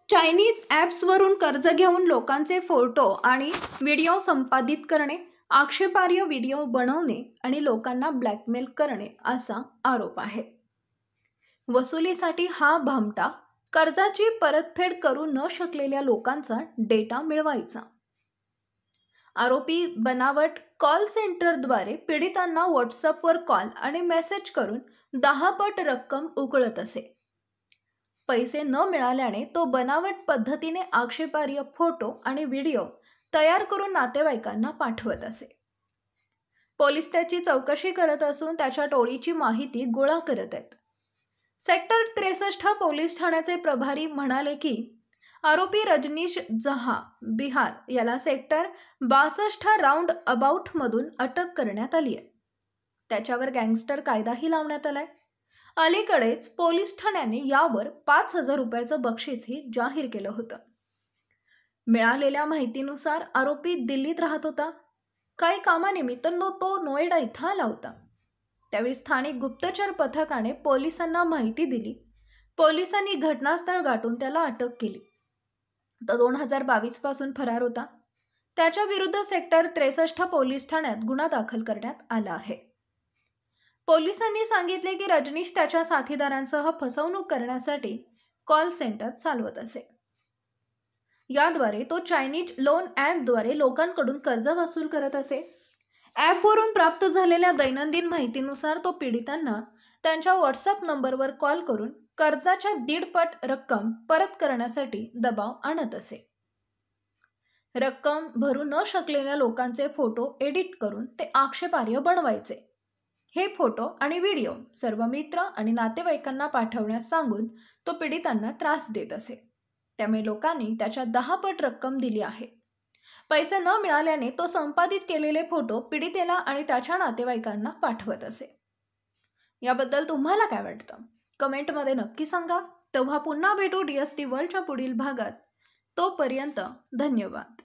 Chinese ॲप्सवरून कर्ज घेऊन लोकांचे फोटो आणि व्हिडिओ संपादित करणे, आक्षेपार्ह व्हिडिओ बनवणे आणि लोकांना ब्लॅकमेल करणे असा आरोप आहे। वसुलीसाठी हा भामटा कर्जाची परतफेड करू न शकलेल्या लोकांचा डेटा मिळवायचा। आरोपी बनावट कॉल सेंटरद्वारे पीडितांना व्हॉट्सअपवर कॉल आणि मेसेज करून 10 पट रक्कम उकळत असे। पैसे न मिळाल्याने तो बनावट पद्धतीने आक्षेपार्ह फोटो आणि व्हिडिओ तयार करून नातेवाईकांना पाठवत असे। पोलीस त्याची चौकशी करत असून त्याच्या टोळीची माहिती गोळा करत आहेत। सेक्टर 63 पोलीस ठाण्याचे प्रभारी म्हणाले की आरोपी रजनीश जहा बिहार याला सेक्टर 62 राऊंड अबाउट मधून अटक करण्यात आली आहे। त्याच्यावर गँगस्टर कायदाही लावण्यात आलाय। अलीकडेच पोलीस ठाण्याने यावर 5,000 रुपयाचं बक्षीसही जाहीर केलं होतं। मिळालेल्या माहितीनुसार आरोपी दिल्लीत राहत होता। काही कामानिमित्त तो नोएडा इथं आला होता। त्यावेळी स्थानिक गुप्तचर पथकाने पोलिसांना माहिती दिली। पोलिसांनी घटनास्थळ गाठून त्याला अटक केली। तो 2022 पासून फरार होता। त्याच्या विरुद्ध सेक्टर 63 पोलीस ठाण्यात गुन्हा दाखल करण्यात आला आहे। पोलिसांनी सांगितले की रजनीश त्याच्या साथीदारांसह फसवणूक करण्यासाठी कॉल सेंटर चालवत असे। याद्वारे तो चायनीज लोन ॲपद्वारे लोकांकडून कर्ज वसूल करत असे। ॲपवरून प्राप्त झालेल्या दैनंदिन माहितीनुसार तो पीडितांना त्यांच्या व्हॉट्सअप नंबरवर कॉल करून कर्जाच्या 1.5 पट रक्कम परत करण्यासाठी दबाव आणत असे। रक्कम भरू न शकलेल्या लोकांचे फोटो एडिट करून ते आक्षेपार्ह बनवायचे। हे फोटो आणि व्हिडिओ सर्व मित्र आणि नातेवाईकांना पाठवण्यास सांगून तो पीडितांना त्रास देत असे। त्यामुळे लोकांनी त्याच्या 10 पट रक्कम दिली आहे। पैसे न मिळाल्याने तो संपादित केलेले फोटो पीडितेला आणि त्याच्या नातेवाईकांना पाठवत असे। याबद्दल तुम्हाला काय वाटतं? कमेंटमध्ये नक्की सांगा। तेव्हा पुन्हा भेटू DST वर्ल्डच्या पुढील भागात। तोपर्यंत धन्यवाद।